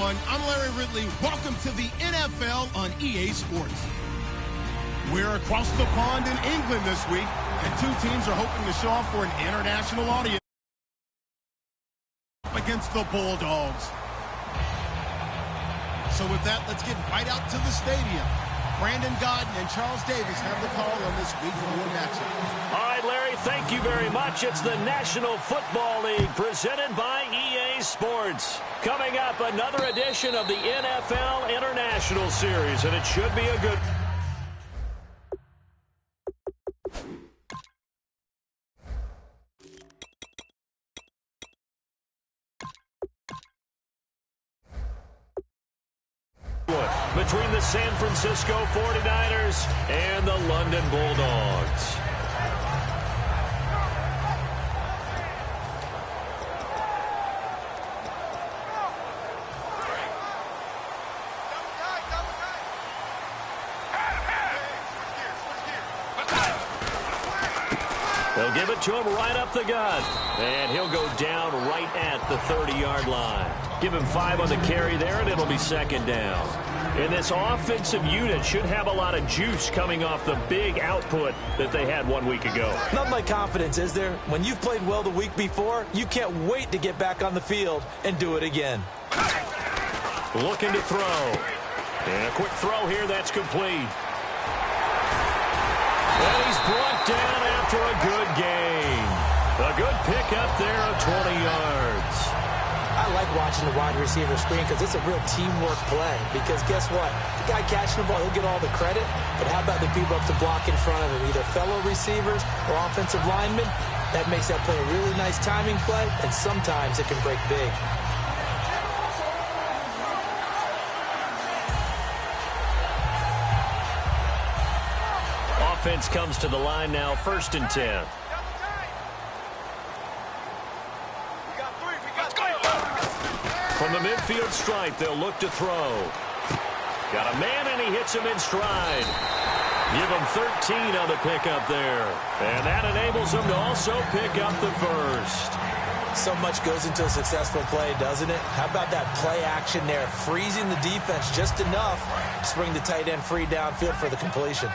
everyone. I'm Larry Ridley. Welcome to the NFL on EA Sports. We're across the pond in England this week, and two teams are hoping to show off for an international audience against the Bulldogs. So with that, let's get right out to the stadium. Brandon Godden and Charles Davis have the call on this week for your matchup. All right, Larry, thank you very much. It's the National Football League presented by EA Sports. Coming up, another edition of the NFL International Series, and it should be a good between the San Francisco 49ers and the London Bulldogs. They'll give it to him right up the gut. And he'll go down right at the 30-yard line. Give him 5 on the carry there, and it'll be second down. And this offensive unit should have a lot of juice coming off the big output that they had 1 week ago. Nothing like confidence, is there? When you've played well the week before, you can't wait to get back on the field and do it again. Looking to throw. And a quick throw here, that's complete. And he's brought down after a good gain. A good pickup there of 20 yards. I like watching the wide receiver screen because it's a real teamwork play. Because guess what? The guy catching the ball, he'll get all the credit. But how about the people up to block in front of him? Either fellow receivers or offensive linemen. That makes that play a really nice timing play. And sometimes it can break big. Offense comes to the line now, 1st and 10. From the midfield stripe, they'll look to throw. Got a man, and he hits him in stride. Give him 13 on the pickup there. And that enables him to also pick up the first. So much goes into a successful play, doesn't it? How about that play action there, freezing the defense just enough to bring the tight end free downfield for the completion.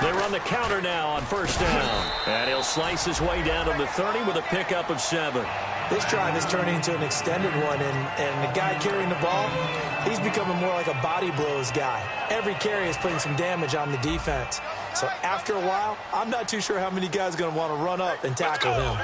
They run the counter now on 1st down. And he'll slice his way down to the 30 with a pickup of 7. This drive is turning into an extended one, and the guy carrying the ball, he's becoming more like a body blows guy. Every carry is putting some damage on the defense. So after a while, I'm not too sure how many guys are going to want to run up and tackle him.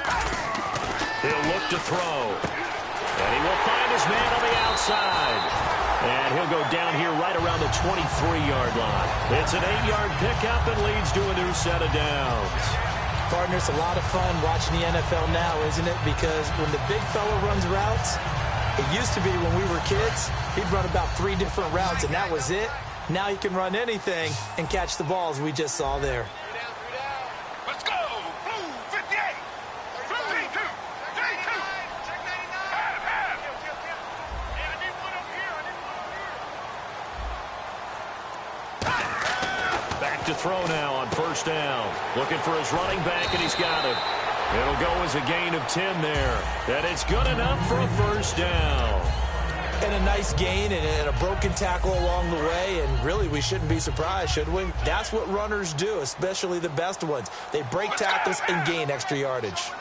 He'll look to throw. And he will find his man on the outside. And he'll go down here right around the 23-yard line. It's an 8-yard pickup and leads to a new set of downs. Partner, it's a lot of fun watching the NFL now, isn't it? Because when the big fella runs routes, it used to be when we were kids, he'd run about 3 different routes, and that was it. Now he can run anything and catch the balls we just saw there. Let's go! Blue 58! Blue 32! 32! Back to throw now on 1st down. Looking for his running back, and he's got it. It'll go as a gain of 10 there. And it's good enough for a 1st down. And a nice gain and a broken tackle along the way. And really, we shouldn't be surprised, should we? That's what runners do, especially the best ones. They break tackles and gain extra yardage.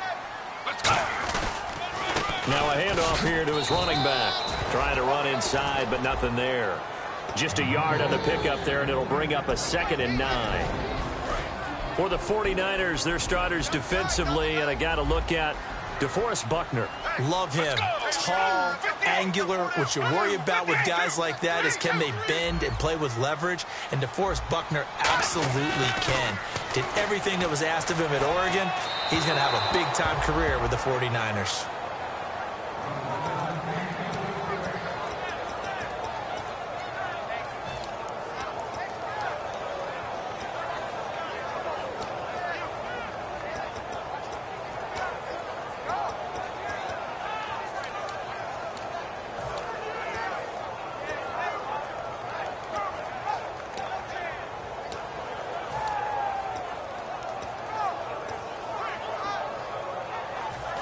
Now a handoff here to his running back. Trying to run inside, but nothing there. Just a yard on the pickup there, and it'll bring up a 2nd and 9. For the 49ers, their starters defensively, and I got to look at DeForest Buckner. Love him. Tall, angular. What you worry about with guys like that is can they bend and play with leverage? And DeForest Buckner absolutely can. Did everything that was asked of him at Oregon. He's going to have a big-time career with the 49ers.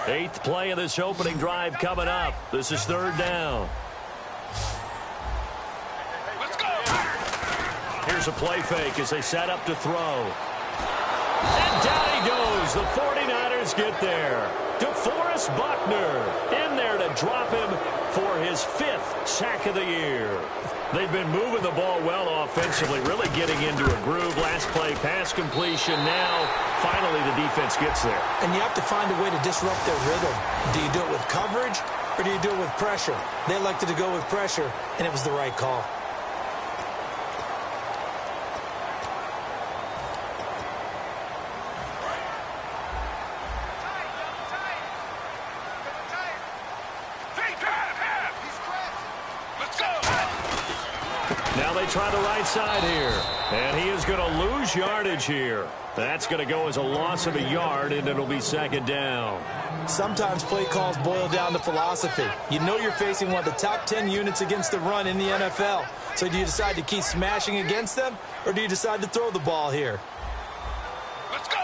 Eighth play of this opening drive coming up. This is third down. Let's go. Here's a play fake as they set up to throw. And down he goes. The 49ers get there. DeForest Buckner in there to drop him for his 5th sack of the year. They've been moving the ball well offensively, really getting into a groove. Last play, pass completion. Now, finally, the defense gets there. And you have to find a way to disrupt their rhythm. Do you do it with coverage or do you do it with pressure? They elected to go with pressure, and it was the right call. Now they try the right side here. And he is going to lose yardage here. That's going to go as a loss of a yard, and it'll be second down. Sometimes play calls boil down to philosophy. You know you're facing one of the top 10 units against the run in the NFL. So do you decide to keep smashing against them, or do you decide to throw the ball here? Let's go.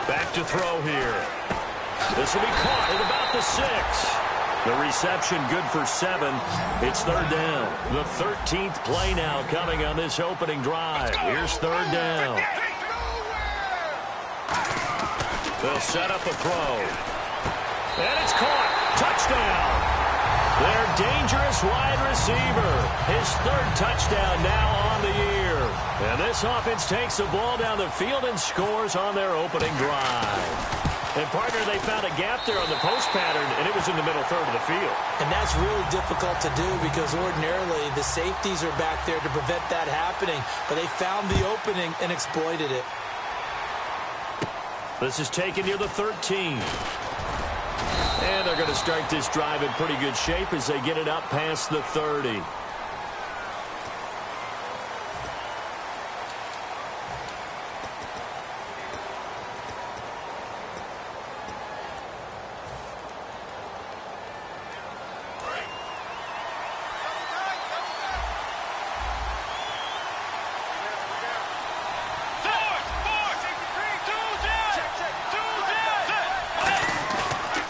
Back to throw here. This will be caught at about the 6. The reception good for 7. It's third down. The 13th play now coming on this opening drive. Here's third down. They'll set up a throw. And it's caught. Touchdown. Their dangerous wide receiver. His 3rd touchdown now on the year. And this offense takes the ball down the field and scores on their opening drive. And, partner, they found a gap there on the post pattern, and it was in the middle third of the field. And that's really difficult to do because ordinarily the safeties are back there to prevent that happening. But they found the opening and exploited it. This is taken near the 13. And they're going to start this drive in pretty good shape as they get it up past the 30.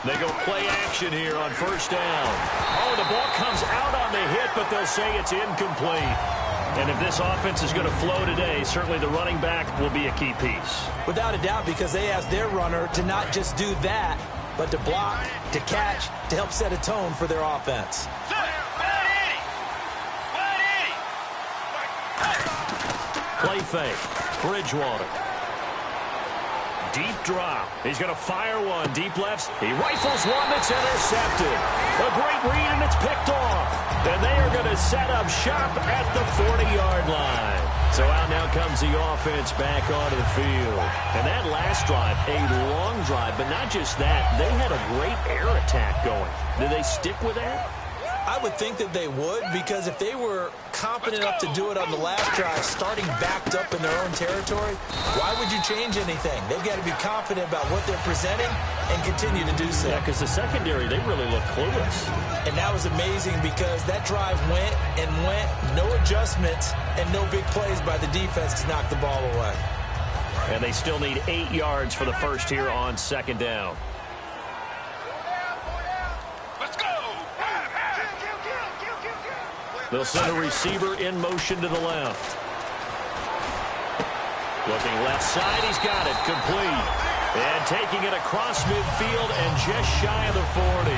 They go play action here on first down. Oh, the ball comes out on the hit, but they'll say it's incomplete. And if this offense is going to flow today, certainly the running back will be a key piece. Without a doubt, because they asked their runner to not just do that, but to block, to catch, to help set a tone for their offense. Play fake. Bridgewater. Deep drop. He's going to fire one. Deep lefts. He rifles one that's intercepted. A great read, and it's picked off. And they are going to set up shop at the 40-yard line. So out now comes the offense back onto the field. And that last drive, a long drive, but not just that. They had a great air attack going. Did they stick with that? I would think that they would, because if they were confident enough to do it on the last drive, starting backed up in their own territory, why would you change anything? They've got to be confident about what they're presenting and continue to do so. Yeah, because the secondary, they really look clueless. And that was amazing because that drive went and went, no adjustments and no big plays by the defense to knock the ball away. And they still need 8 yards for the first here on second down. They'll send a receiver in motion to the left. Looking left side, he's got it, complete. And taking it across midfield and just shy of the 40.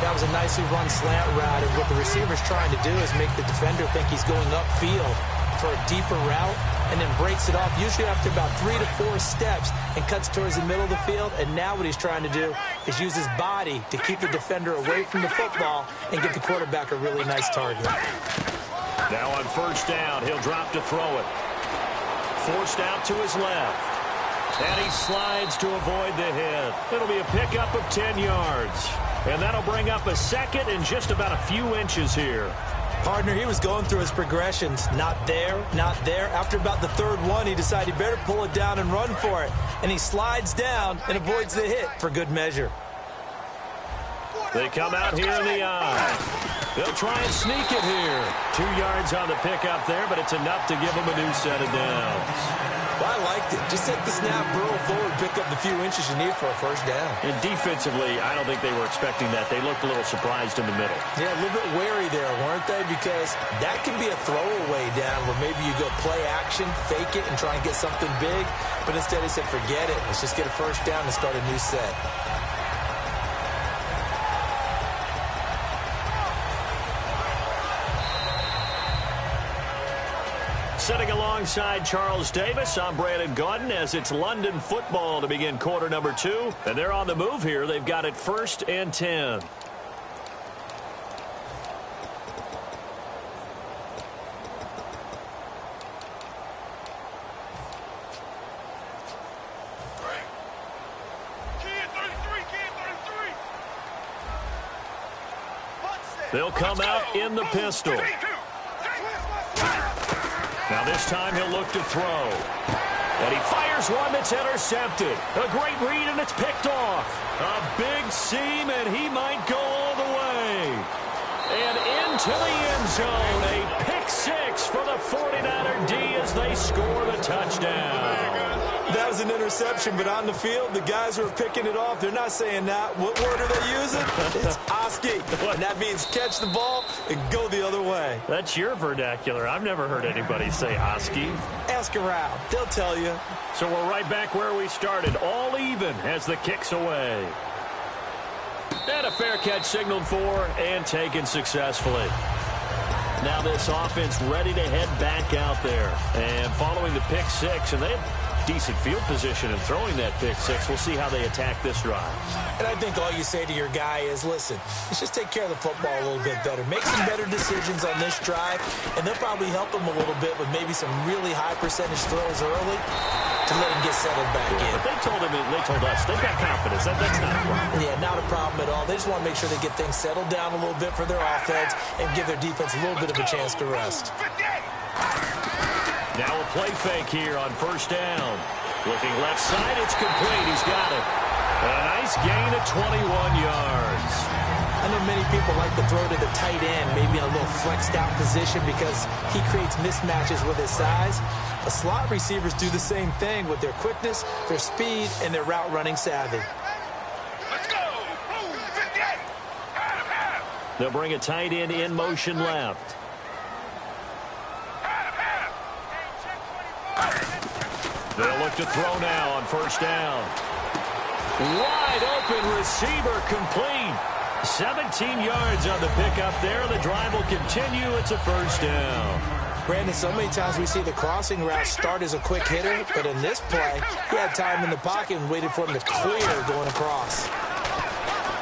That was a nicely run slant route, and what the receiver's trying to do is make the defender think he's going upfield for a deeper route, and then breaks it off, usually after about 3 to 4 steps, and cuts towards the middle of the field. And now what he's trying to do is use his body to keep the defender away from the football and give the quarterback a really nice target. Now on first down, he'll drop to throw it. Forced out to his left. And he slides to avoid the hit. It'll be a pickup of 10 yards. And that'll bring up a second and just about a few inches here. Partner, he was going through his progressions. Not there, not there. After about the third one, he decided he better pull it down and run for it. And he slides down and avoids the hit for good measure. They come out here in the eye. They'll try and sneak it here. 2 yards on the pickup there, but it's enough to give them a new set of downs. Well, I liked it. Just take the snap, burrow forward, pick up the few inches you need for a first down. And defensively, I don't think they were expecting that. They looked a little surprised in the middle. Yeah, a little bit wary there, weren't they? Because that can be a throwaway down where maybe you go play action, fake it, and try and get something big. But instead he said, forget it. Let's just get a first down and start a new set. Sitting alongside Charles Davis, I'm Brandon Gaudin as it's London football to begin quarter number 2. And they're on the move here. They've got it 1st and 10. They'll come out in the pistol. Now this time he'll look to throw. And he fires one that's intercepted. A great read and it's picked off. A big seam and he might go all the way. And into the end zone. A pick 6 for the 49er D as they score the touchdown. That was an interception, but on the field, the guys who are picking it off, they're not saying that. What word are they using? It's Oski. And that means catch the ball and go the other way. That's your vernacular. I've never heard anybody say Oski. Ask around. They'll tell you. So we're right back where we started. All even as the kick's away. And a fair catch signaled for and taken successfully. Now this offense ready to head back out there. And following the pick 6, and they have decent field position in throwing that pick 6. We'll see how they attack this drive. And I think all you say to your guy is, listen, let's just take care of the football a little bit better. Make some better decisions on this drive, and they'll probably help him a little bit with maybe some really high percentage throws early to let him get settled back in. But they told us, they've got confidence. That's not a problem. Yeah, not a problem at all. They just want to make sure they get things settled down a little bit for their offense and give their defense a little bit of a chance to rest. Now a play fake here on 1st down. Looking left side, it's complete. He's got it. A nice gain of 21 yards. I know many people like to throw to the tight end, maybe in a little flexed out position because he creates mismatches with his size. The slot receivers do the same thing with their quickness, their speed, and their route running savvy. Let's go! 58! Half. They'll bring a tight end in motion left. They'll look to throw now on 1st down. Wide open receiver complete. 17 yards on the pickup there. The drive will continue. It's a 1st down. Brandon, so many times we see the crossing route start as a quick hitter, but in this play, he had time in the pocket and waited for him to clear going across.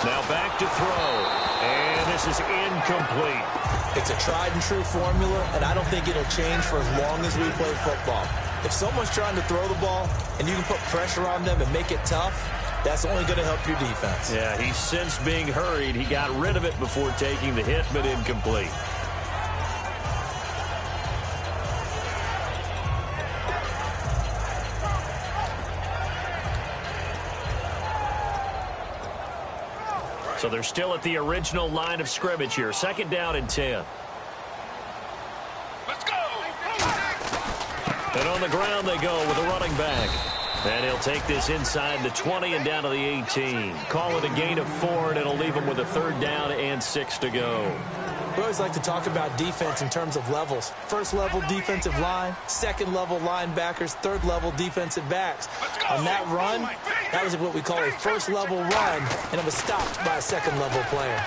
Now back to throw. And this is incomplete. It's a tried and true formula, and I don't think it'll change for as long as we play football. If someone's trying to throw the ball and you can put pressure on them and make it tough, that's only going to help your defense. Yeah, he's since being hurried. He got rid of it before taking the hit, but incomplete. So they're still at the original line of scrimmage here. 2nd down and 10. Let's go! And on the ground they go with a running back. And he'll take this inside the 20 and down to the 18. Call it a gain of 4, and it'll leave him with a 3rd down and 6 to go. We always like to talk about defense in terms of levels. 1st level defensive line, 2nd level linebackers, 3rd level defensive backs. On that run, that was what we call a 1st level run, and it was stopped by a 2nd level player.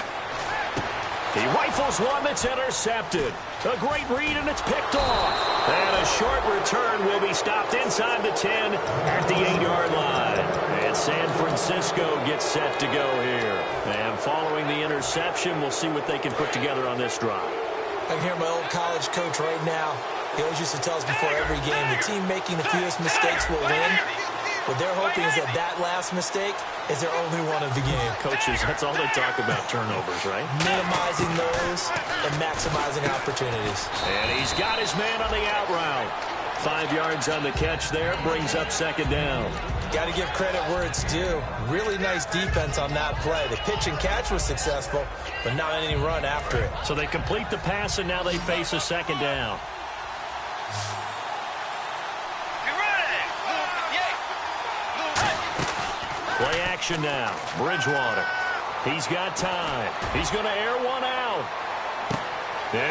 He rifles one that's intercepted. A great read, and it's picked off. And a short return will be stopped inside the 10 at the 8-yard line. And San Francisco gets set to go here. And following the interception, we'll see what they can put together on this drive. I can hear my old college coach right now. He always used to tell us before every game, the team making the fewest mistakes will win. What they're hoping is that that last mistake is their only one of the game. Coaches, that's all they talk about, turnovers, right? Minimizing those and maximizing opportunities. And he's got his man on the out route. 5 yards on the catch there, brings up 2nd down. Got to give credit where it's due. Really nice defense on that play. The pitch and catch was successful, but not any run after it. So they complete the pass, and now they face a 2nd down. Get ready! action now. Bridgewater. He's got time. He's going to air one out.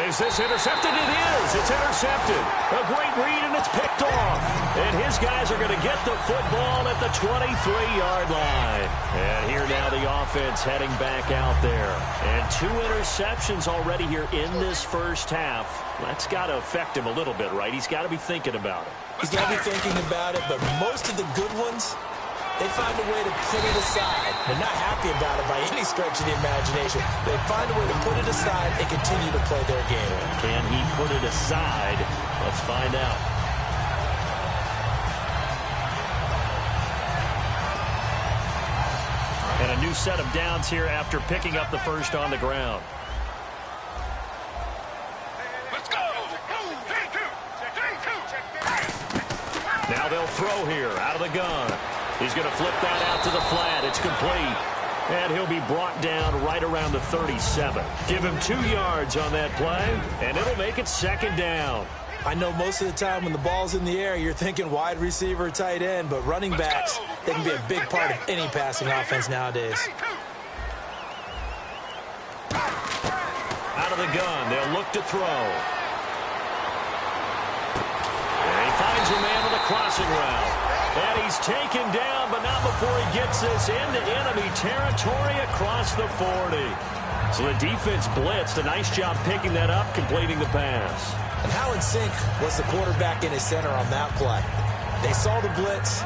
Is this intercepted? It is. It's intercepted. A great read, and it's picked off. And his guys are going to get the football at the 23-yard line. And here now the offense heading back out there. And 2 interceptions already here in this first half. That's got to affect him a little bit, right? He's got to be thinking about it. He's got to be thinking about it, but most of the good ones, they find a way to put it aside. They're not happy about it by any stretch of the imagination. They find a way to put it aside and continue to play their game. Can he put it aside? Let's find out. And a new set of downs here after picking up the first on the ground. Let's go. Now they'll throw here out of the gun. He's going to flip that out to the flat. It's complete. And he'll be brought down right around the 37. Give him 2 yards on that play, and it'll make it second down. I know most of the time when the ball's in the air, you're thinking wide receiver, tight end, but running backs, they can be a big part of any passing offense nowadays. Out of the gun, they'll look to throw. And he finds a man with a crossing route. And he's taken down, but not before he gets this into enemy territory across the 40. So the defense blitzed. A nice job picking that up, completing the pass. And how in sync was the quarterback in his center on that play? They saw the blitz,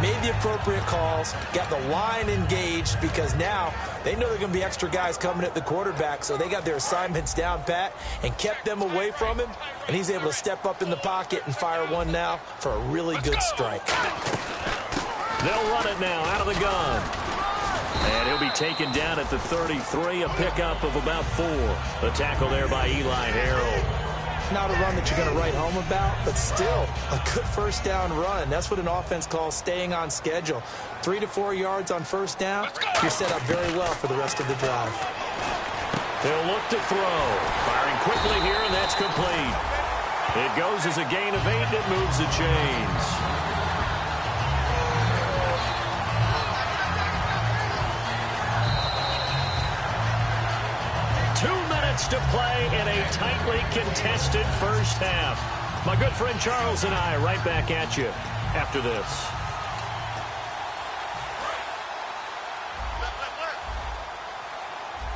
made the appropriate calls, got the line engaged because now they know there are going to be extra guys coming at the quarterback, so they got their assignments down pat and kept them away from him, and he's able to step up in the pocket and fire one now for a really good strike. They'll run it now out of the gun. And he'll be taken down at the 33, a pickup of about 4. The tackle there by Eli Harold. Not a run that you're going to write home about, but still a good first down run. That's what an offense calls staying on schedule. 3 to 4 yards on first down, you're set up very well for the rest of the drive. They'll look to throw. Firing quickly here, and that's complete. It goes as a gain of 8, and it moves the chains. To play in a tightly contested first half. My good friend Charles and I right back at you after this.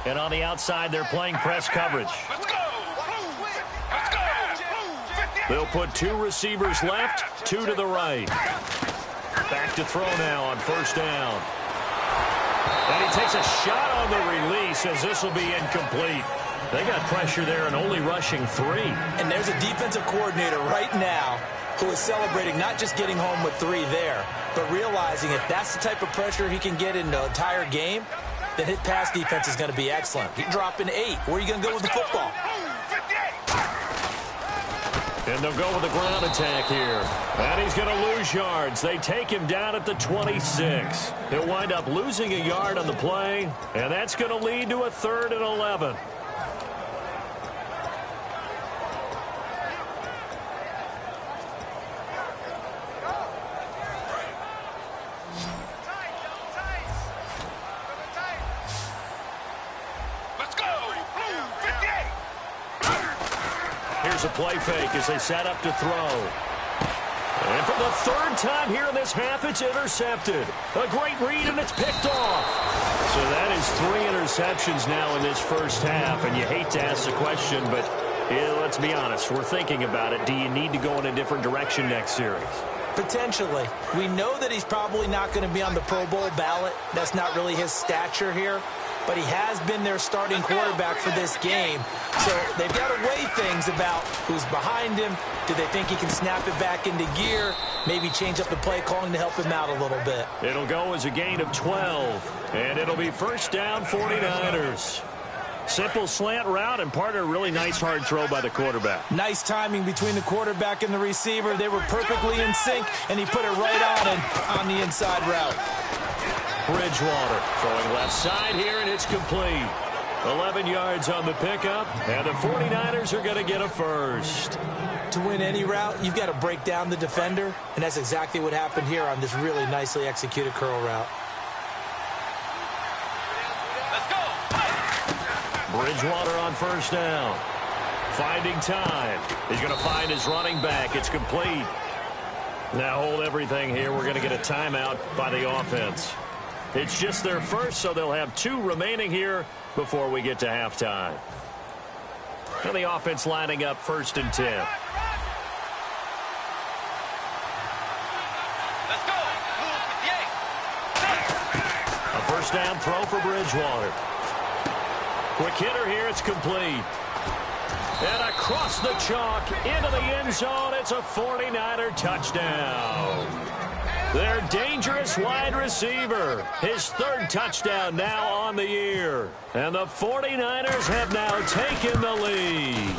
And on the outside, they're playing press coverage. Let's go. Let's go. They'll put 2 receivers left, 2 to the right. Back to throw now on first down. And he takes a shot on the release as this will be incomplete. They got pressure there and only rushing 3. And there's a defensive coordinator right now who is celebrating not just getting home with 3 there, but realizing if that's the type of pressure he can get in the entire game, then his pass defense is going to be excellent. He's dropping 8. Where are you going to go with the football? And they'll go with the ground attack here. And he's going to lose yards. They take him down at the 26. He'll wind up losing a yard on the play, and that's going to lead to a 3rd and 11. Here's a play fake as they set up to throw. And for the 3rd time here in this half, it's intercepted. A great read, and it's picked off. So that is 3 interceptions now in this first half, and you hate to ask the question, but let's be honest. We're thinking about it. Do you need to go in a different direction next series? Potentially. We know that he's probably not going to be on the Pro Bowl ballot. That's not really his stature here. But he has been their starting quarterback for this game. So they've got to weigh things about who's behind him. Do they think he can snap it back into gear? Maybe change up the play calling to help him out a little bit. It'll go as a gain of 12. And it'll be first down 49ers. Simple slant route and part of a really nice hard throw by the quarterback. Nice timing between the quarterback and the receiver. They were perfectly in sync, and he put it right on the inside route. Bridgewater throwing left side here, and it's complete. 11 yards on the pickup, and the 49ers are going to get a first. To win any route, you've got to break down the defender, and that's exactly what happened here on this really nicely executed curl route. Bridgewater on first down. Finding time. He's going to find his running back. It's complete. Now hold everything here. We're going to get a timeout by the offense. It's just their first, so they'll have 2 remaining here before we get to halftime. And the offense lining up 1st and 10. Let's go. A first down throw for Bridgewater. Quick hitter here. It's complete. And across the chalk into the end zone. It's a 49er touchdown. Their dangerous wide receiver. His 3rd touchdown now on the year. And the 49ers have now taken the lead.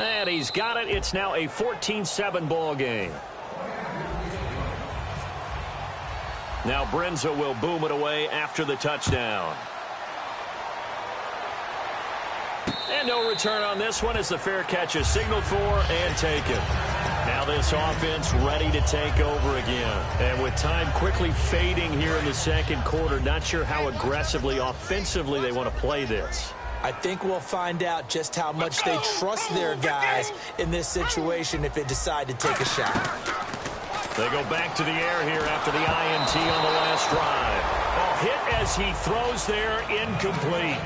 And he's got it. It's now a 14-7 ball game. Now Brenza will boom it away after the touchdown. And no return on this one as the fair catch is signaled for and taken. Now this offense ready to take over again. And with time quickly fading here in the second quarter, not sure how aggressively, offensively they want to play this. I think we'll find out just how much they trust their guys in this situation if they decide to take a shot. They go back to the air here after the INT on the last drive. Oh, hit as he throws there, incomplete.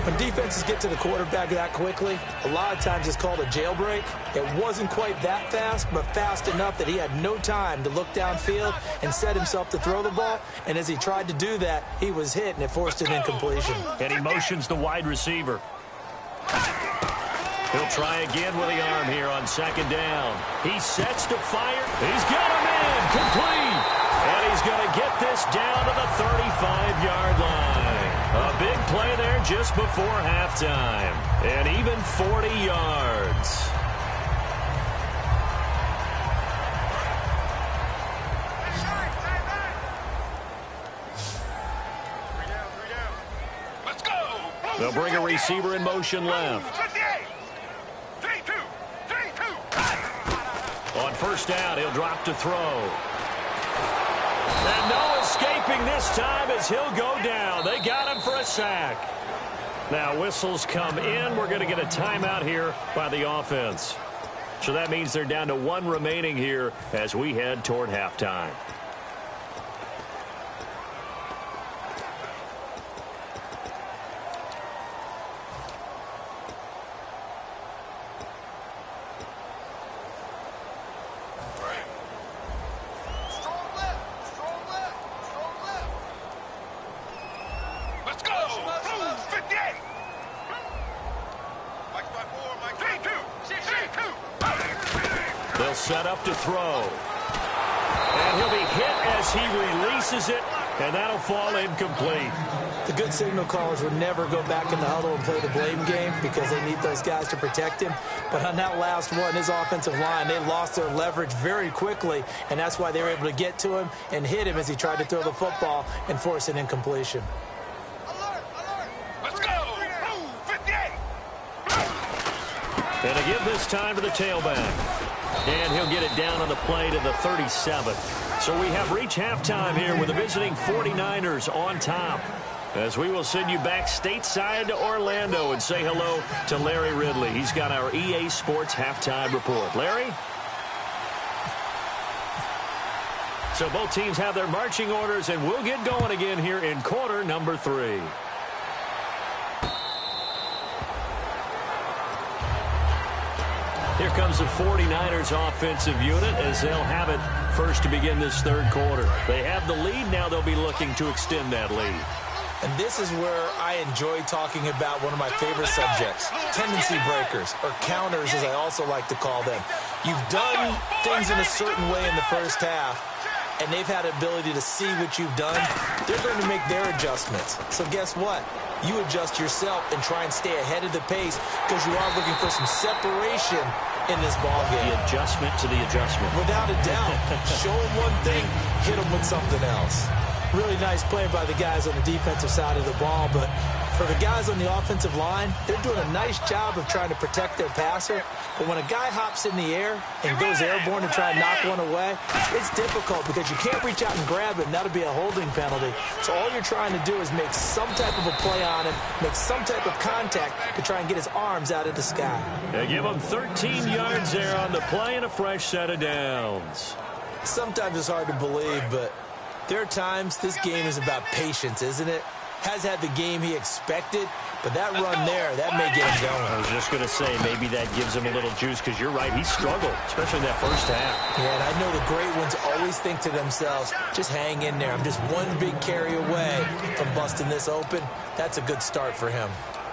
When defenses get to the quarterback that quickly, a lot of times it's called a jailbreak. It wasn't quite that fast, but fast enough that he had no time to look downfield and set himself to throw the ball. And as he tried to do that, he was hit, and it forced an incompletion. And he motions the wide receiver. He'll try again with the arm here on 2nd down. He sets to fire. He's got him in. Complete. And he's going to get this down to the 35-yard line. A big play there just before halftime. And even 40 yards. Let's go. They'll bring a receiver in motion left. 3-2. On first down, he'll drop to throw. And no escaping this time as he'll go down. They got him for a sack. Now whistles come in. We're going to get a timeout here by the offense. So that means they're down to 1 remaining here as we head toward halftime. They'll set up to throw. And he'll be hit as he releases it, and that'll fall incomplete. The good signal callers would never go back in the huddle and play the blame game because they need those guys to protect him. But on that last one, his offensive line, they lost their leverage very quickly, and that's why they were able to get to him and hit him as he tried to throw the football and force an incompletion. Let's go. 58. And to give this time to the tailback. And he'll get it down on the play to the 37. So we have reached halftime here with the visiting 49ers on top. As we will send you back stateside to Orlando and say hello to Larry Ridley. He's got our EA Sports halftime report. Larry? So both teams have their marching orders, and we'll get going again here in quarter number 3. Here comes the 49ers offensive unit as they'll have it first to begin this third quarter. They have the lead. Now they'll be looking to extend that lead. And this is where I enjoy talking about one of my favorite subjects, tendency breakers, or counters as I also like to call them. You've done things in a certain way in the first half, and they've had the ability to see what you've done. They're going to make their adjustments. So guess what? You adjust yourself and try and stay ahead of the pace because you are looking for some separation in this ball game. The adjustment to the adjustment. Without a doubt. Show them one thing, hit them with something else. Really nice play by the guys on the defensive side of the ball, but For the guys on the offensive line, they're doing a nice job of trying to protect their passer. But when a guy hops in the air and goes airborne to try and knock one away, it's difficult because you can't reach out and grab it, and that'll be a holding penalty. So all you're trying to do is make some type of a play on him, make some type of contact to try and get his arms out of the sky. They give him 13 yards there on the play and a fresh set of downs. Sometimes it's hard to believe, but there are times this game is about patience, isn't it? Has had the game he expected, but that run there, that may get him going. I was just going to say, maybe that gives him a little juice, because you're right, he struggled, especially in that first half. Yeah, and I know the great ones always think to themselves, just hang in there. I'm just one big carry away from busting this open. That's a good start for him.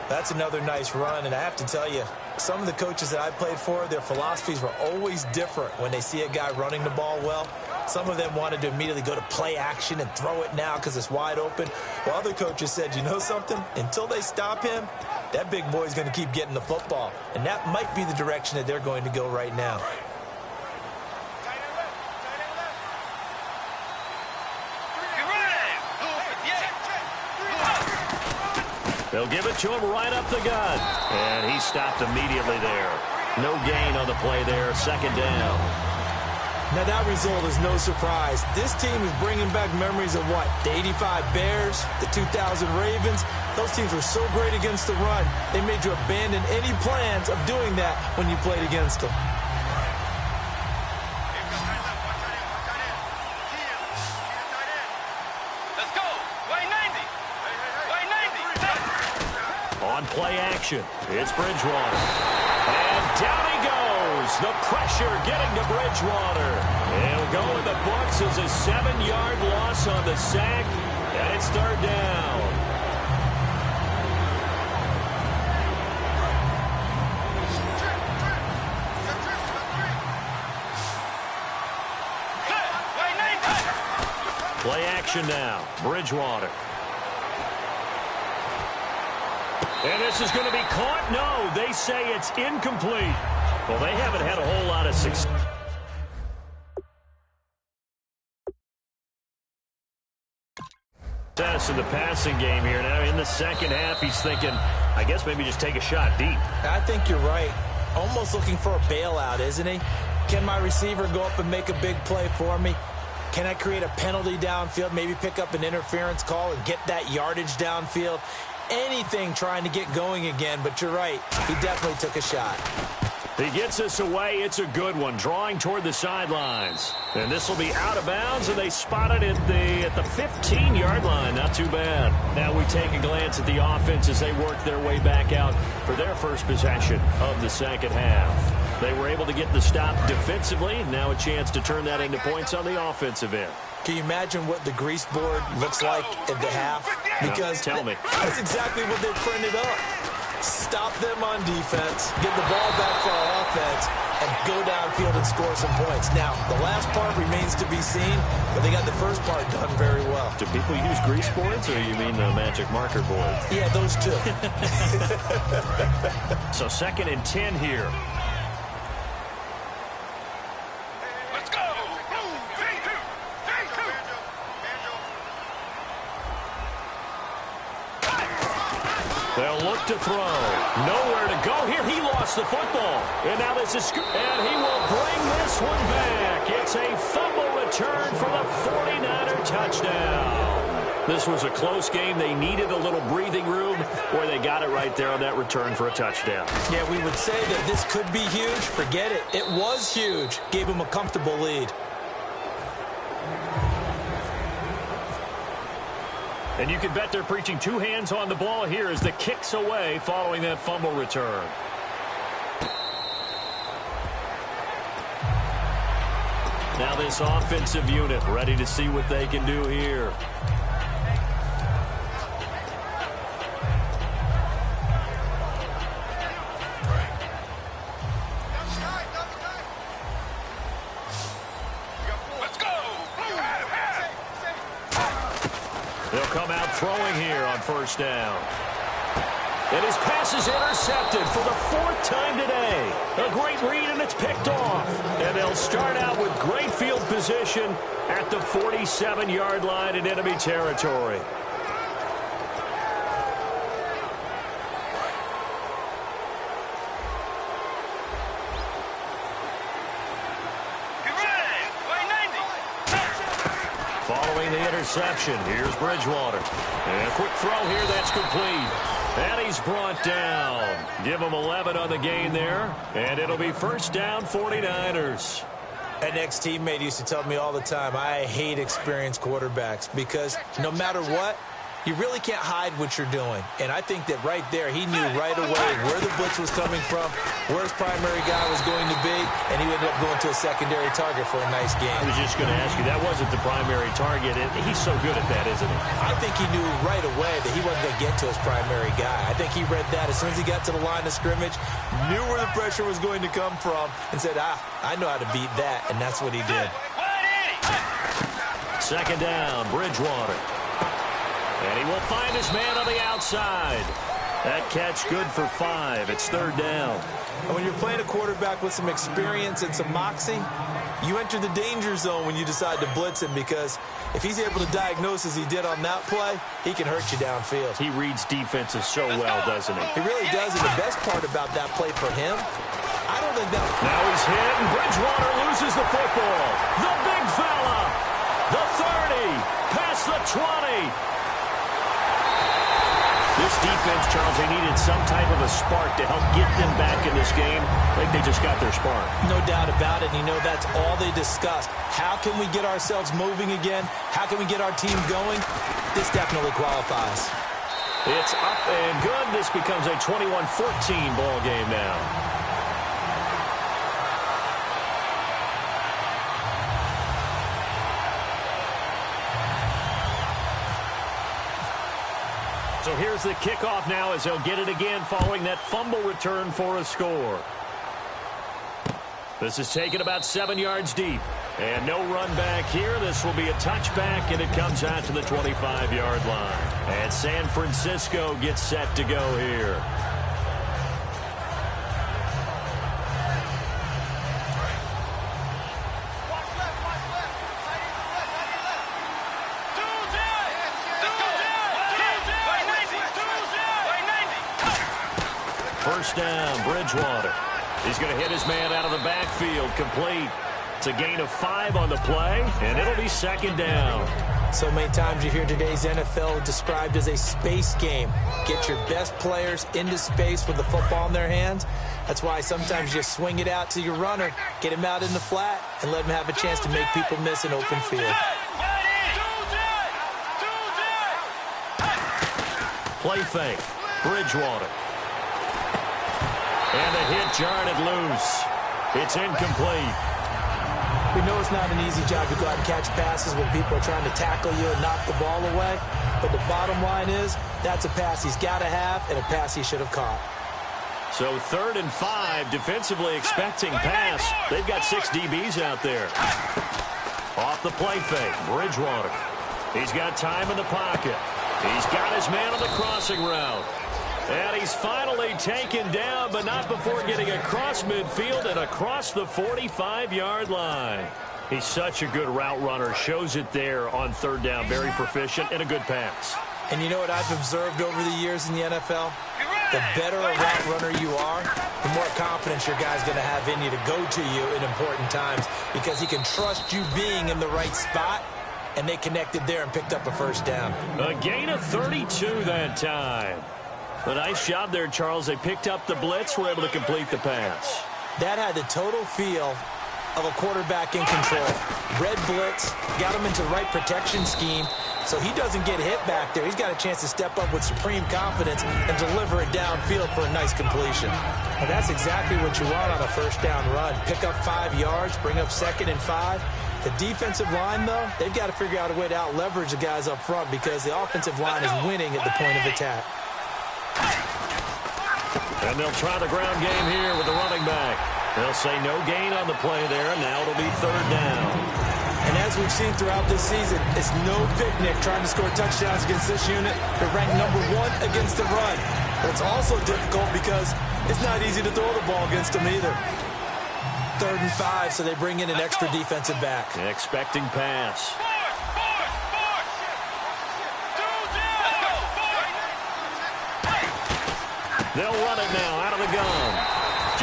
That's another nice run, and I have to tell you, some of the coaches that I played for, their philosophies were always different when they see a guy running the ball well. Some of them wanted to immediately go to play action and throw it now because it's wide open. While other coaches said, you know something? Until they stop him, that big boy's going to keep getting the football. And that might be the direction that they're going to go right now. They'll give it to him right up the gut. And he stopped immediately there. No gain on the play there. Second down. Now, that result is no surprise. This team is bringing back memories of what? The 85 Bears, the 2000 Ravens. Those teams were so great against the run. They made you abandon any plans of doing that when you played against them. Let's go. Way 90. Way 90. On play action, it's Bridgewater. And down he goes. The pressure getting to Bridgewater. It'll go in the books as a 7-yard loss on the sack. And it's third down. Play action now. Bridgewater. And this is going to be caught? No, they say it's incomplete. Well, they haven't had a whole lot of success in the passing game here. Now in the second half, he's thinking, I guess maybe just take a shot deep. I think you're right. Almost looking for a bailout, isn't he? Can my receiver go up and make a big play for me? Can I create a penalty downfield, maybe pick up an interference call and get that yardage downfield? Anything trying to get going again, but you're right. He definitely took a shot. He gets us away. It's a good one, drawing toward the sidelines. And this will be out of bounds, and they spot it at the 15-yard line. Not too bad. Now we take a glance at the offense as they work their way back out for their first possession of the second half. They were able to get the stop defensively. Now a chance to turn that into points on the offensive end. Can you imagine what the grease board looks like at the half? Because tell me. That's exactly what they printed up. Stop them on defense, get the ball back for our offense, and go downfield and score some points. Now, the last part remains to be seen, but they got the first part done very well. Do people use grease boards, or you mean the magic marker board? Yeah, those two. So 2nd and 10 here. Let's go. 3-2. They'll look to throw. Nowhere to go here. He lost the football. And now this is... And he will bring this one back. It's a fumble return for the 49er touchdown. This was a close game. They needed a little breathing room, or they got it right there on that return for a touchdown. Yeah, we would say that this could be huge. Forget it. It was huge. Gave him a comfortable lead. And you can bet they're preaching two hands on the ball here as the kick's away following that fumble return. Now this offensive unit ready to see what they can do here. They'll come out throwing here on first down. And his pass is intercepted for the 4th time today. A great read, and it's picked off. And they'll start out with great field position at the 47-yard line in enemy territory. following the interception. Here's Bridgewater. And a quick throw here that's complete. And he's brought down. Give him 11 on the gain there. And it'll be first down 49ers. An ex-teammate used to tell me all the time, I hate experienced quarterbacks because no matter what, you really can't hide what you're doing. And I think that right there, he knew right away where the blitz was coming from, where his primary guy was going to be, and he ended up going to a secondary target for a nice game. I was just going to ask you, that wasn't the primary target. He's so good at that, isn't he? I think he knew right away that he wasn't going to get to his primary guy. I think he read that as soon as he got to the line of scrimmage, knew where the pressure was going to come from, and said, I know how to beat that, and that's what he did. Second down, Bridgewater. And he will find his man on the outside. That catch good for 5. It's third down. And when you're playing a quarterback with some experience and some moxie, you enter the danger zone when you decide to blitz him because if he's able to diagnose as he did on that play, he can hurt you downfield. He reads defenses so well, doesn't he? He really does, and the best part about that play for him, I don't think that... Now he's hit, and Bridgewater loses the football. The big fella. The 30. Past the 20. This defense, Charles, they needed some type of a spark to help get them back in this game. I think they just got their spark. No doubt about it. You know, that's all they discussed. How can we get ourselves moving again? How can we get our team going? This definitely qualifies. It's up and good. This becomes a 21-14 ball game now. So here's the kickoff now as they'll get it again following that fumble return for a score. This is taken about 7 yards deep. And no run back here. This will be a touchback, and it comes out to the 25-yard line. And San Francisco gets set to go here. First down, Bridgewater. He's going to hit his man out of the backfield, complete. It's a gain of 5 on the play, and it'll be second down. So many times you hear today's NFL described as a space game. Get your best players into space with the football in their hands. That's why sometimes you swing it out to your runner, get him out in the flat, and let him have a chance to make people miss an open field. Play fake, Bridgewater. And the hit jarred it loose. It's incomplete. We know it's not an easy job to go out and catch passes when people are trying to tackle you and knock the ball away. But the bottom line is, that's a pass he's got to have and a pass he should have caught. So 3rd and 5, defensively expecting pass. They've got 6 DBs out there. Off the play fake, Bridgewater. He's got time in the pocket. He's got his man on the crossing route. And he's finally taken down, but not before getting across midfield and across the 45-yard line. He's such a good route runner. Shows it there on 3rd down. Very proficient and a good pass. And you know what I've observed over the years in the NFL? The better a route runner you are, the more confidence your guy's going to have in you to go to you in important times because he can trust you being in the right spot, and they connected there and picked up a first down. A gain of 32 that time. A nice job there, Charles. They picked up the blitz, were able to complete the pass. That had the total feel of a quarterback in control. Red blitz, got him into the right protection scheme, so he doesn't get hit back there. He's got a chance to step up with supreme confidence and deliver it downfield for a nice completion. And that's exactly what you want on a first down run. Pick up 5 yards, bring up 2nd and 5. The defensive line, though, they've got to figure out a way to out-leverage the guys up front because the offensive line is winning at the point of attack. And they'll try the ground game here with the running back. They'll say no gain on the play there. Now it'll be 3rd down. And as we've seen throughout this season, it's no picnic trying to score touchdowns against this unit. They're ranked number 1 against the run. But it's also difficult because it's not easy to throw the ball against them either. 3rd and 5, so they bring in an extra defensive back. Expecting pass. They'll run it now out of the gun.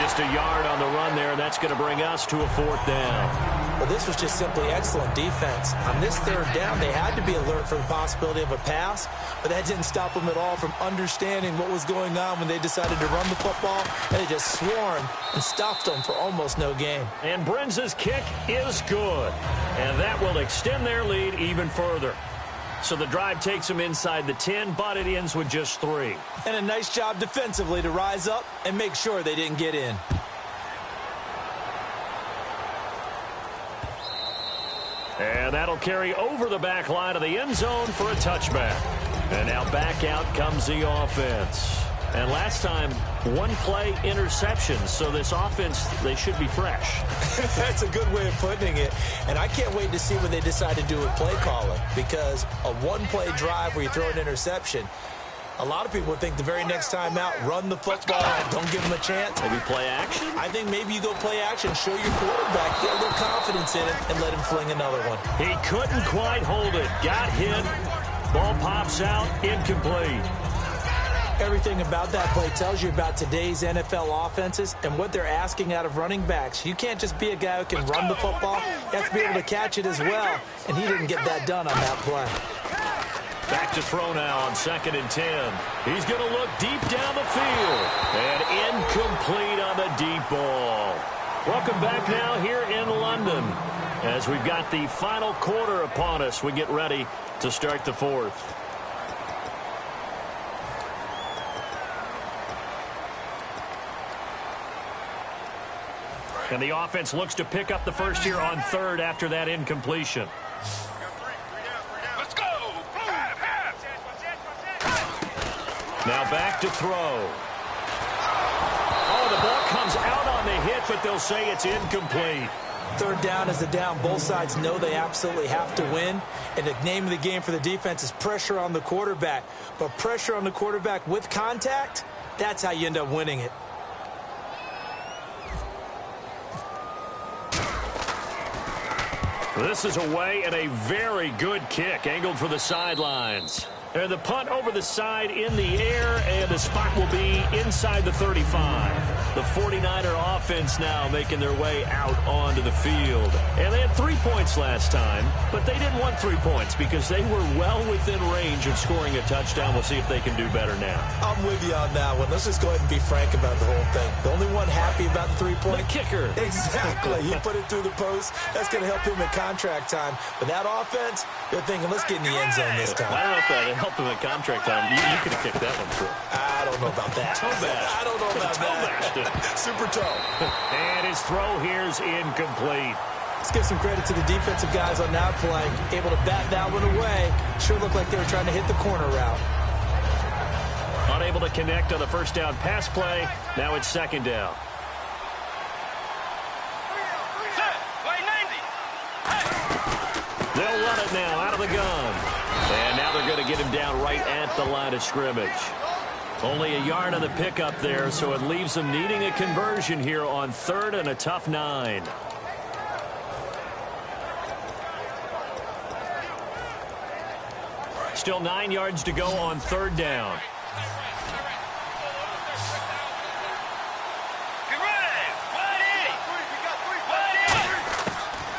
Just a yard on the run there. That's going to bring us to a 4th down. Well, this was just simply excellent defense. On this 3rd down, they had to be alert for the possibility of a pass, but that didn't stop them at all from understanding what was going on when they decided to run the football, and they just swarmed and stopped them for almost no gain. And Brenza's kick is good, and that will extend their lead even further. So the drive takes them inside the 10, but it ends with just 3. And a nice job defensively to rise up and make sure they didn't get in. And that'll carry over the back line of the end zone for a touchback. And now back out comes the offense. And last time, 1-play interceptions. So this offense, they should be fresh. That's a good way of putting it. And I can't wait to see what they decide to do with play calling. Because a 1-play drive where you throw an interception, a lot of people would think the very next time out, run the football, don't give them a chance. Maybe play action? I think maybe you go play action, show your quarterback, get a little confidence in it, and let him fling another one. He couldn't quite hold it. Got hit. Ball pops out, incomplete. Everything about that play tells you about today's NFL offenses and what they're asking out of running backs. You can't just be a guy who can run the football. You have to be able to catch it as well, and he didn't get that done on that play. Back to throw now on 2nd and 10. He's going to look deep down the field. And incomplete on the deep ball. Welcome back now here in London. As we've got the final quarter upon us, we get ready to start the 4th. And the offense looks to pick up the first here on 3rd after that incompletion. Let's go. Now back to throw. Oh, the ball comes out on the hit, but they'll say it's incomplete. 3rd down is a down. Both sides know they absolutely have to win. And the name of the game for the defense is pressure on the quarterback. But pressure on the quarterback with contact, that's how you end up winning it. This is away and a very good kick, angled for the sidelines. And the punt over the side in the air, and the spot will be inside the 35. The 49er offense now making their way out onto the field. And they had 3 points last time, but they didn't want 3 points because they were well within range of scoring a touchdown. We'll see if they can do better now. I'm with you on that one. Let's just go ahead and be frank about the whole thing. The only one happy about the 3-point? The kicker. Exactly. He put it through the post. That's going to help him in contract time. But that offense, they're thinking, let's get in the end zone this time. I don't know if that helped him in contract time. You could have kicked that one through. I don't know about that. Toe bash. I don't know about that. Super toe. And his throw here's incomplete. Let's give some credit to the defensive guys on that play. Able to bat that one away. Sure looked like they were trying to hit the corner route. Unable to connect on the first down pass play. Now it's 2nd down. They'll run it now out of the gun. And now they're going to get him down right at the line of scrimmage. Only a yard on the pickup there, so it leaves them needing a conversion here on 3rd and a tough 9. Still 9 yards to go on 3rd down.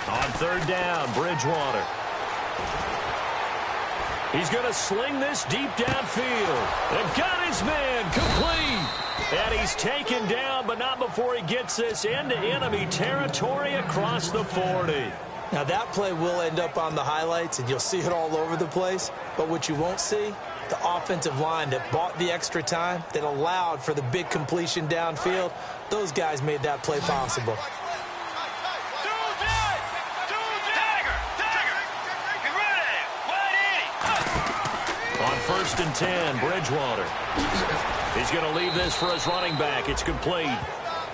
On 3rd down, Bridgewater. He's going to sling this deep downfield. And got his man complete. And he's taken down, but not before he gets this into enemy territory across the 40. Now, that play will end up on the highlights, and you'll see it all over the place. But what you won't see, the offensive line that bought the extra time, that allowed for the big completion downfield, those guys made that play possible. On 1st and 10, Bridgewater. He's going to leave this for his running back. It's complete.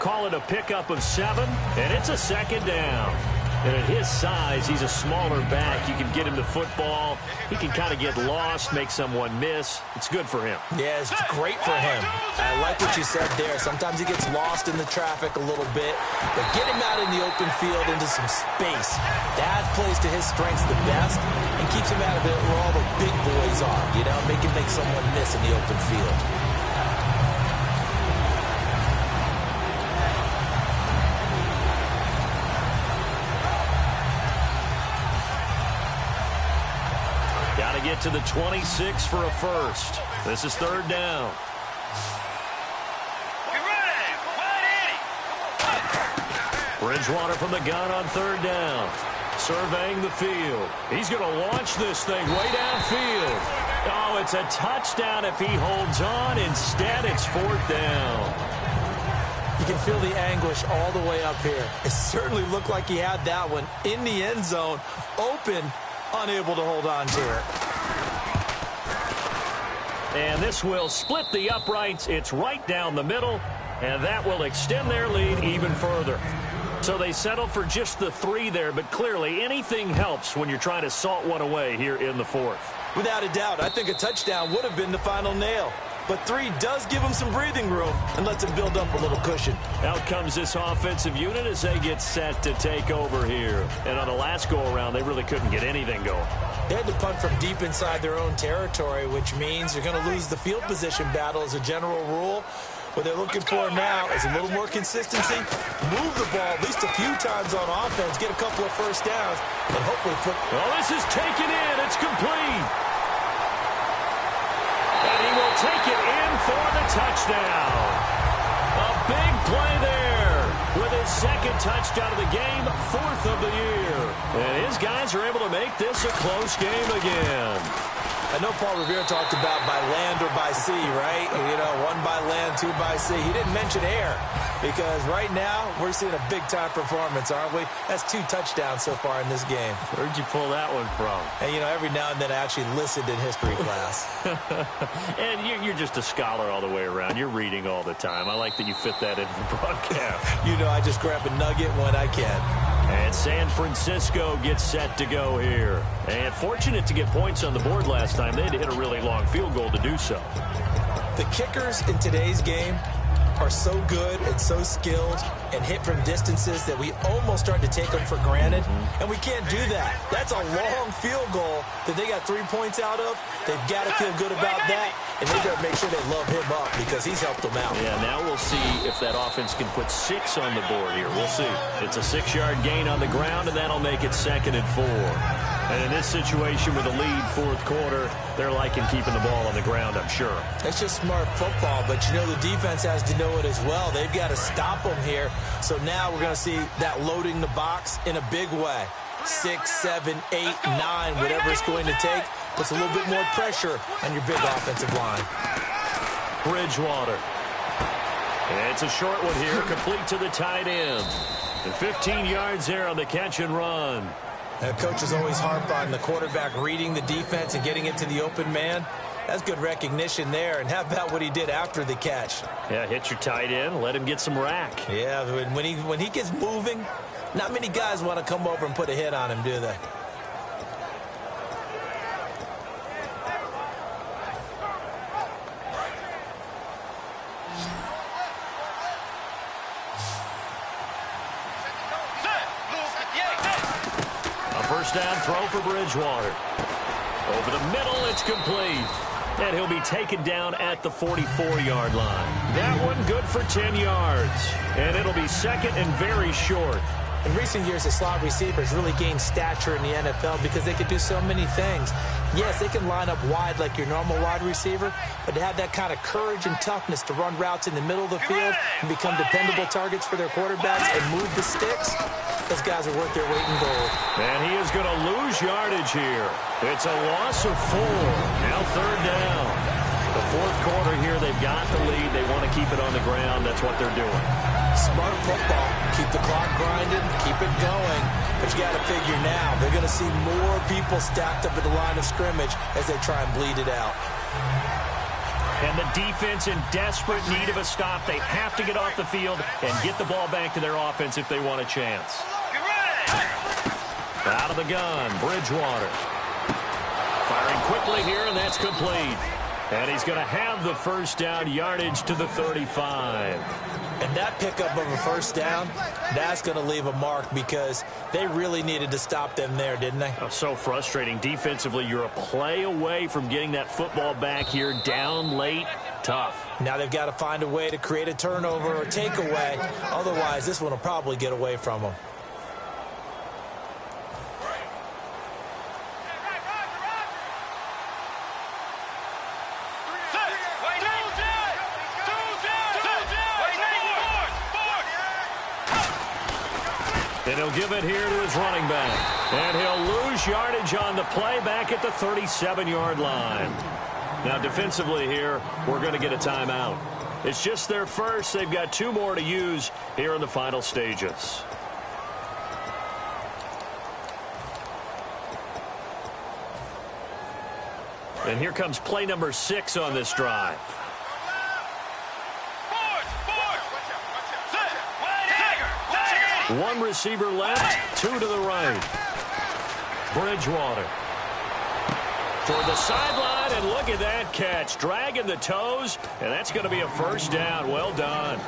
Call it a pickup of 7, and it's a 2nd down. And at his size, he's a smaller back. You can get him the football. He can kind of get lost, make someone miss. It's good for him. Yeah, it's great for him. I like what you said there. Sometimes he gets lost in the traffic a little bit. But get him out in the open field into some space. That plays to his strengths the best and keeps him out of it where all the big boys are. You know, make someone miss in the open field. to get to the 26 for a first. This is third down. Bridgewater from the gun on third down. Surveying the field. He's going to launch this thing way downfield. Oh, it's a touchdown if he holds on. Instead, it's fourth down. You can feel the anguish all the way up here. It certainly looked like he had that one in the end zone, open, unable to hold on to it. And this will split the uprights. It's right down the middle, and that will extend their lead even further. So they settle for just the 3 there, but clearly anything helps when you're trying to salt one away here in the fourth. Without a doubt, I think a touchdown would have been the final nail. But 3 does give them some breathing room and lets them build up a little cushion. Out comes this offensive unit as they get set to take over here. And on the last go-around, they really couldn't get anything going. They had to punt from deep inside their own territory, which means you're going to lose the field position battle as a general rule. What they're looking for now is a little more consistency, move the ball at least a few times on offense, get a couple of first downs, and hopefully put... Well, this is taken in. It's complete. And he will take it in for the touchdown. A big play there with his second touchdown of the game, 4th of the year. And his guys are able to make this a close game again. I know Paul Revere talked about by land or by sea, right? You know, 1 by land, 2 by sea. He didn't mention air because right now we're seeing a big-time performance, aren't we? That's 2 touchdowns so far in this game. Where'd you pull that one from? And, you know, every now and then I actually listened in history class. And you're just a scholar all the way around. You're reading all the time. I like that you fit that into the broadcast. You know, I just grab a nugget when I can. And San Francisco gets set to go here. And fortunate to get points on the board last time. They had to hit a really long field goal to do so. The kickers in today's game are so good and so skilled and hit from distances that we almost start to take them for granted. And we can't do that. That's a long field goal that they got 3 points out of. They've got to feel good about that. And they've got to make sure they love him up because he's helped them out. Yeah, now we'll see if that offense can put 6 on the board here. We'll see. It's a 6-yard gain on the ground, and that'll make it 2nd and 4. And in this situation with a lead 4th quarter, they're liking keeping the ball on the ground, I'm sure. It's just smart football, but you know the defense has to know it as well. They've got to stop them here. So now we're going to see that loading the box in a big way. 6, 7, 8, 9, whatever it's going to take, puts a little bit more pressure on your big offensive line. Bridgewater. And it's a short one here, complete to the tight end. And 15 yards there on the catch and run. Coaches always harp on the quarterback reading the defense and getting it to the open man. That's good recognition there. And how about what he did after the catch? Yeah, hit your tight end, let him get some rack. Yeah, when he gets moving, not many guys want to come over and put a hit on him, do they? First down throw for Bridgewater. Over the middle, it's complete. And he'll be taken down at the 44-yard line. That one good for 10 yards. And it'll be 2nd and very short. In recent years, the slot receivers really gained stature in the NFL because they can do so many things. Yes, they can line up wide like your normal wide receiver, but to have that kind of courage and toughness to run routes in the middle of the field and become dependable targets for their quarterbacks and move the sticks, those guys are worth their weight in gold. And he is going to lose yardage here. It's a loss of 4. Now 3rd down. The 4th quarter here, they've got the lead. They want to keep it on the ground. That's what they're doing. Smart football. Keep the clock grinding. Keep it going. But you got to figure now, they're going to see more people stacked up at the line of scrimmage as they try and bleed it out. And the defense in desperate need of a stop. They have to get off the field and get the ball back to their offense if they want a chance. Out of the gun, Bridgewater. Firing quickly here, and that's complete. And he's going to have the first down, yardage to the 35. And that pickup of a first down, that's going to leave a mark because they really needed to stop them there, didn't they? Oh, so frustrating. Defensively, you're a play away from getting that football back here down late. Tough. Now they've got to find a way to create a turnover or takeaway. Otherwise, this one will probably get away from them. And he'll give it here to his running back. And he'll lose yardage on the play back at the 37-yard line. Now, defensively here, we're going to get a timeout. It's just their first. They've got 2 more to use here in the final stages. And here comes play number 6 on this drive. One receiver left, 2 to the right. Bridgewater toward the sideline, and look at that catch. Dragging the toes, and that's going to be a first down. Well done.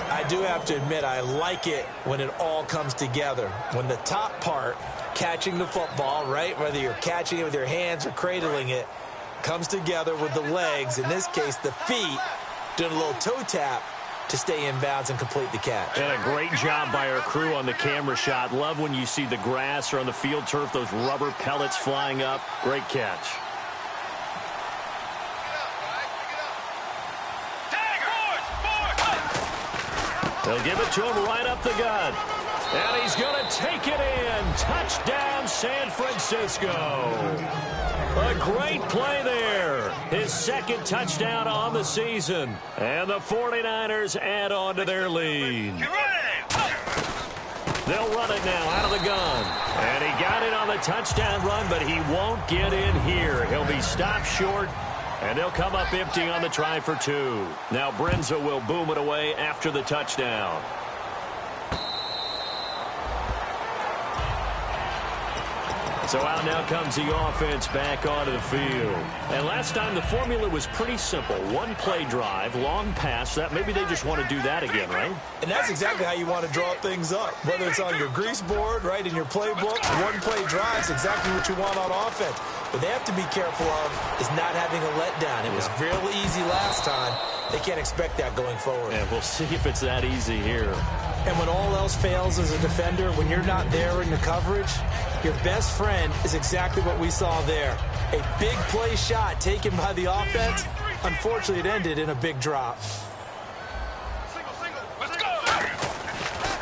I do have to admit, I like it when it all comes together. When the top part, catching the football, right, whether you're catching it with your hands or cradling it, comes together with the legs, in this case the feet, doing a little toe tap to stay in bounds and complete the catch. And a great job by our crew on the camera shot. Love when you see the grass or on the field turf, those rubber pellets flying up. Great catch. They'll give it to him right up the gut. And he's going to take it in. Touchdown, San Francisco. A great play there. His second touchdown on the season. And the 49ers add on to their lead. They'll run it now out of the gun. And he got it on the touchdown run, but he won't get in here. He'll be stopped short, and they'll come up empty on the try for 2. Now Brenza will boom it away after the touchdown. So out now comes the offense back onto the field. And last time the formula was pretty simple. 1 play drive, long pass. That maybe they just want to do that again, right? And that's exactly how you want to draw things up. Whether it's on your grease board, right, in your playbook, 1 play drive is exactly what you want on offense. What they have to be careful of is not having a letdown. It was real easy last time. They can't expect that going forward. And we'll see if it's that easy here. And when all else fails as a defender, when you're not there in the coverage, your best friend is exactly what we saw there. A big play shot taken by the offense. Unfortunately, it ended in a big drop. Let's go.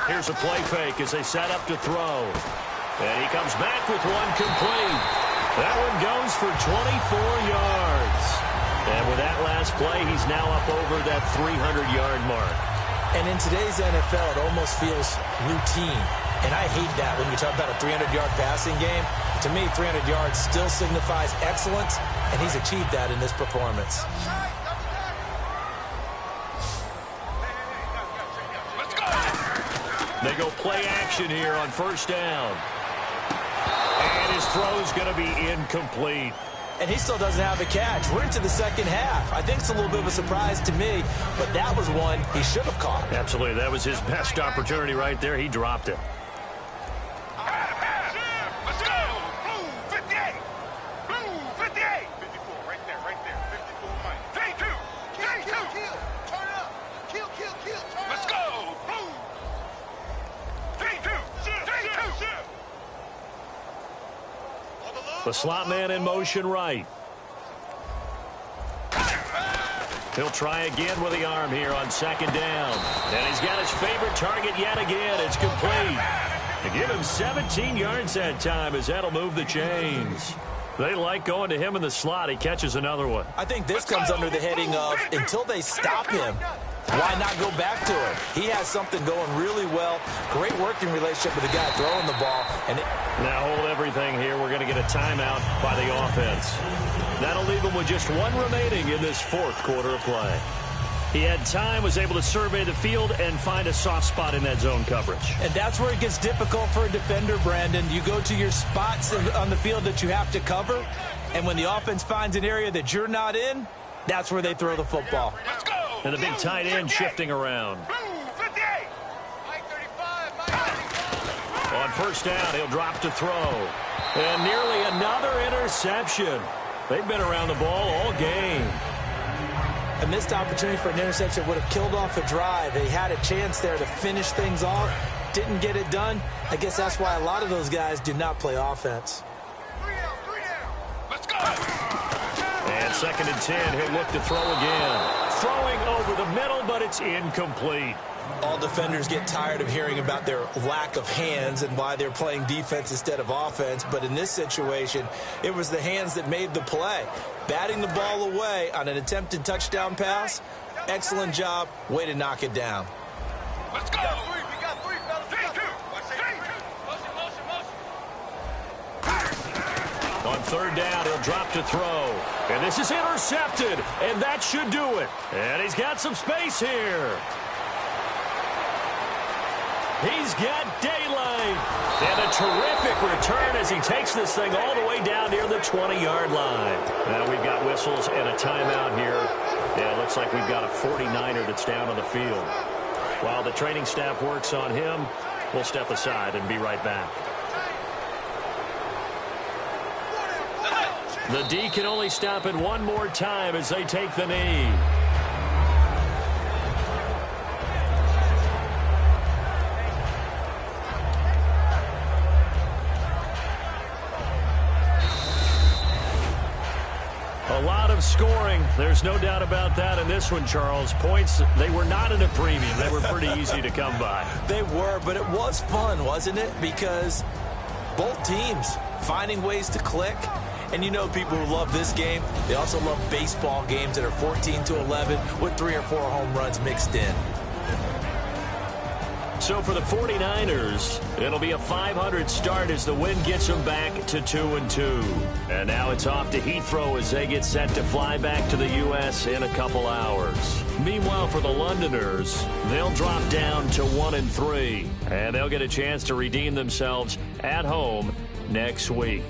Here's a play fake as they set up to throw. And he comes back with one complete. That one goes for 24 yards. And with that last play, he's now up over that 300-yard mark. And in today's NFL, it almost feels routine. And I hate that when you talk about a 300-yard passing game. To me, 300 yards still signifies excellence, and he's achieved that in this performance. Let's go. They go play action here on first down. And his throw's going to be incomplete. And he still doesn't have a catch. We're into the second half. I think it's a little bit of a surprise to me, but that was one he should have caught. Absolutely. That was his best opportunity right there. He dropped it. Let's go. Blue 58. Blue 58. 54 right there. 54 Mike. 3-2. 3-2. Kill. Turn it up. Kill. Turn it up. Let's go. Blue. 3-2. 3-2. The slot man in motion right. He'll try again with the arm here on second down. And he's got his favorite target yet again. It's complete. To give him 17 yards that time as that'll move the chains. They like going to him in the slot. He catches another one. I think this comes under the heading of until they stop him, why not go back to him? He has something going really well. Great working relationship with the guy throwing the ball. And now hold everything here. We're going to get a timeout by the offense. That'll leave him with just 1 remaining in this 4th quarter of play. He had time, was able to survey the field and find a soft spot in that zone coverage. And that's where it gets difficult for a defender, Brandon. You go to your spots on the field that you have to cover, and when the offense finds an area that you're not in, that's where they throw the football. Let's go. And the big tight end shifting around. Blue 58. Mike 35. On first down, he'll drop to throw. And nearly another interception. They've been around the ball all game. A missed opportunity for an interception would have killed off a drive. They had a chance there to finish things off. Didn't get it done. I guess that's why a lot of those guys do not play offense. 3 down. Let's go. And 2nd and 10, he'll look to throw again. Throwing over the middle, but it's incomplete. All defenders get tired of hearing about their lack of hands and why they're playing defense instead of offense. But in this situation, it was the hands that made the play. Batting the ball away on an attempted touchdown pass, excellent job. Way to knock it down. Let's go. We got three, fellas. 3-2. On third down, he'll drop to throw. And this is intercepted, and that should do it. And he's got some space here. He's got daylight. And a terrific return as he takes this thing all the way down near the 20-yard line. Now we've got whistles and a timeout here. Yeah, it looks like we've got a 49er that's down on the field. While the training staff works on him, we'll step aside and be right back. The D can only stop it one more time as they take the knee. A lot of scoring. There's no doubt about that in this one, Charles. Points, they were not in a premium. They were pretty easy to come by. They were, but it was fun, wasn't it? Because both teams finding ways to click. And you know people who love this game, they also love baseball games that are 14-11 with 3 or 4 home runs mixed in. So for the 49ers, it'll be a 500 start as the win gets them back to 2-2. And now it's off to Heathrow as they get set to fly back to the U.S. in a couple hours. Meanwhile, for the Londoners, they'll drop down to 1-3. And they'll get a chance to redeem themselves at home next week.